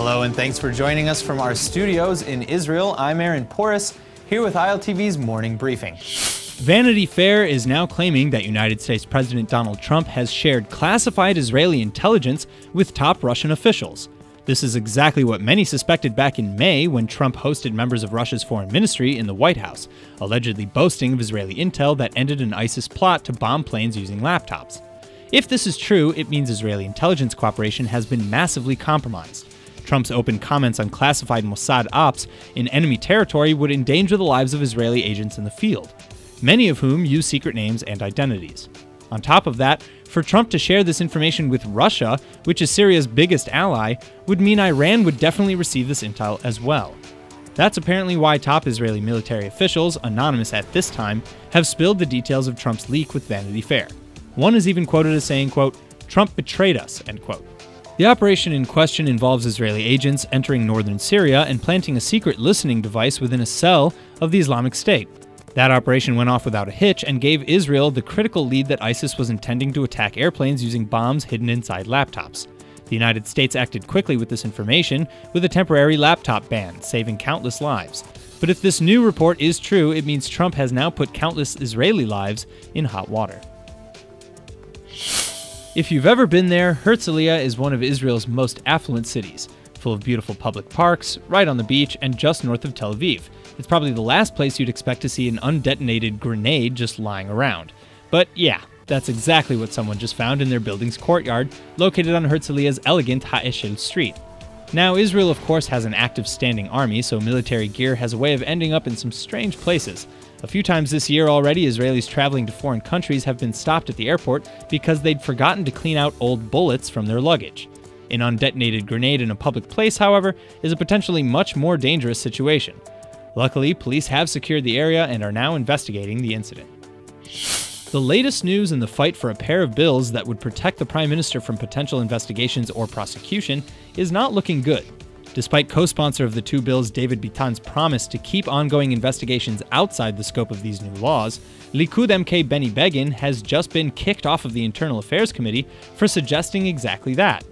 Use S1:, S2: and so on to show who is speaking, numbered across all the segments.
S1: Hello and thanks for joining us from our studios in Israel. I'm Aaron Porras, here with ILTV's Morning Briefing.
S2: Vanity Fair is now claiming that United States President Donald Trump has shared classified Israeli intelligence with top Russian officials. This is exactly what many suspected back in May when Trump hosted members of Russia's foreign ministry in the White House, allegedly boasting of Israeli intel that ended an ISIS plot to bomb planes using laptops. If this is true, it means Israeli intelligence cooperation has been massively compromised. Trump's open comments on classified Mossad ops in enemy territory would endanger the lives of Israeli agents in the field, many of whom use secret names and identities. On top of that, for Trump to share this information with Russia, which is Syria's biggest ally, would mean Iran would definitely receive this intel as well. That's apparently why top Israeli military officials, anonymous at this time, have spilled the details of Trump's leak with Vanity Fair. One is even quoted as saying, quote, "Trump betrayed us," end quote. The operation in question involves Israeli agents entering northern Syria and planting a secret listening device within a cell of the Islamic State. That operation went off without a hitch and gave Israel the critical lead that ISIS was intending to attack airplanes using bombs hidden inside laptops. The United States acted quickly with this information with a temporary laptop ban, saving countless lives. But if this new report is true, it means Trump has now put countless Israeli lives in hot water. If you've ever been there, Herzliya is one of Israel's most affluent cities, full of beautiful public parks, right on the beach, and just north of Tel Aviv. It's probably the last place you'd expect to see an undetonated grenade just lying around. But yeah, that's exactly what someone just found in their building's courtyard, located on Herzliya's elegant HaEshel street. Now, Israel of course has an active standing army, so military gear has a way of ending up in some strange places. A few times this year already, Israelis traveling to foreign countries have been stopped at the airport because they'd forgotten to clean out old bullets from their luggage. An undetonated grenade in a public place, however, is a potentially much more dangerous situation. Luckily, police have secured the area and are now investigating the incident. The latest news in the fight for a pair of bills that would protect the Prime Minister from potential investigations or prosecution is not looking good. Despite co-sponsor of the two bills David Bitan's promise to keep ongoing investigations outside the scope of these new laws, Likud MK Benny Begin has just been kicked off of the Internal Affairs Committee for suggesting exactly that.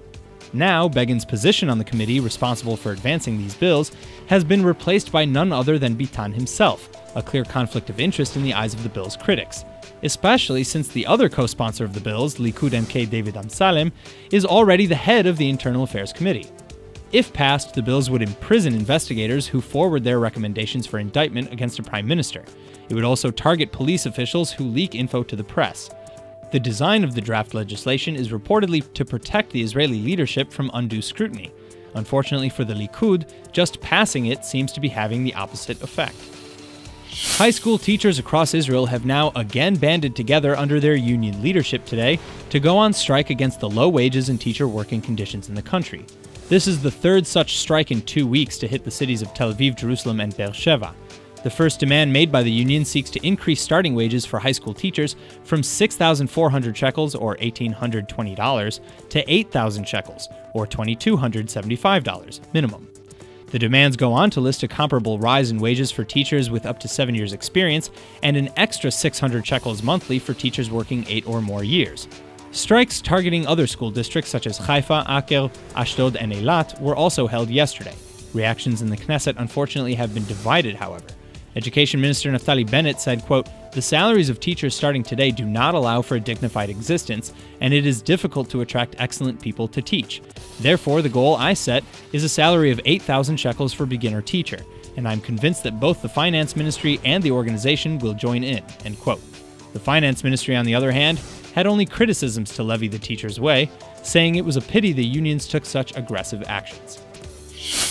S2: Now, Begin's position on the committee responsible for advancing these bills has been replaced by none other than Bitan himself, a clear conflict of interest in the eyes of the bill's critics, especially since the other co-sponsor of the bills, Likud MK David Amsalem, is already the head of the Internal Affairs Committee. If passed, the bills would imprison investigators who forward their recommendations for indictment against a prime minister. It would also target police officials who leak info to the press. The design of the draft legislation is reportedly to protect the Israeli leadership from undue scrutiny. Unfortunately for the Likud, just passing it seems to be having the opposite effect. High school teachers across Israel have now again banded together under their union leadership today to go on strike against the low wages and teacher working conditions in the country. This is the third such strike in 2 weeks to hit the cities of Tel Aviv, Jerusalem, and Beersheba. The first demand made by the union seeks to increase starting wages for high school teachers from 6,400 shekels, or $1,820, to 8,000 shekels, or $2,275 minimum. The demands go on to list a comparable rise in wages for teachers with up to 7 years' experience and an extra 600 shekels monthly for teachers working 8 or more years. Strikes targeting other school districts such as Haifa, Aker, ASHDOD, and Eilat were also held yesterday. Reactions in the Knesset unfortunately have been divided, however. Education Minister Naftali Bennett said, quote, "The salaries of teachers starting today do not allow for a dignified existence, and it is difficult to attract excellent people to teach. Therefore, the goal I set is a salary of 8,000 shekels for beginner teacher, and I'm convinced that both the Finance Ministry and the organization will join in," end quote. The Finance Ministry, on the other hand, had only criticisms to levy the teachers' way, saying it was a pity the unions took such aggressive actions.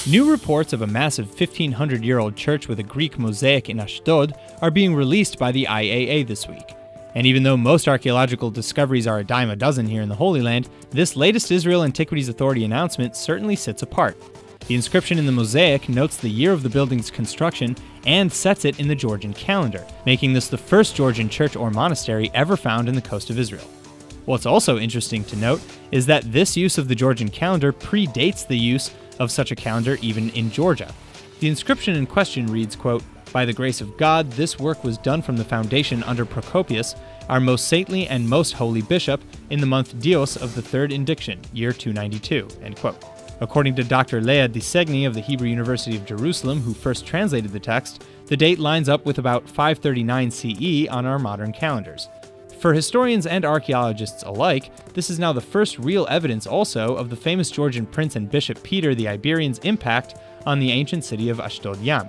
S2: New reports of a massive 1,500-year-old church with a Greek mosaic in ASHDOD are being released by the IAA this week. And even though most archaeological discoveries are a dime a dozen here in the Holy Land, this latest Israel Antiquities Authority announcement certainly sits apart. The inscription in the mosaic notes the year of the building's construction and sets it in the Georgian calendar, making this the first Georgian church or monastery ever found in the coast of Israel. What's also interesting to note is that this use of the Georgian calendar predates the use of such a calendar even in Georgia. The inscription in question reads, quote, "By the grace of God, this work was done from the foundation under Procopius, our most saintly and most holy bishop, in the month Dios of the third indiction, year 292, end quote. According to Dr. Leah Disegni of the Hebrew University of Jerusalem, who first translated the text, the date lines up with about 539 CE on our modern calendars. For historians and archaeologists alike, this is now the first real evidence also of the famous Georgian prince and bishop Peter the Iberian's impact on the ancient city of ASHDOD Yam.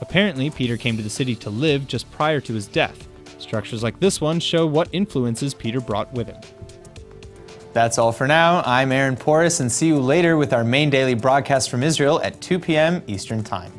S2: Apparently, Peter came to the city to live just prior to his death. Structures like this one show what influences Peter brought with him.
S1: That's all for now. I'm Aaron Porras, and see you later with our main daily broadcast from Israel at 2 p.m. Eastern Time.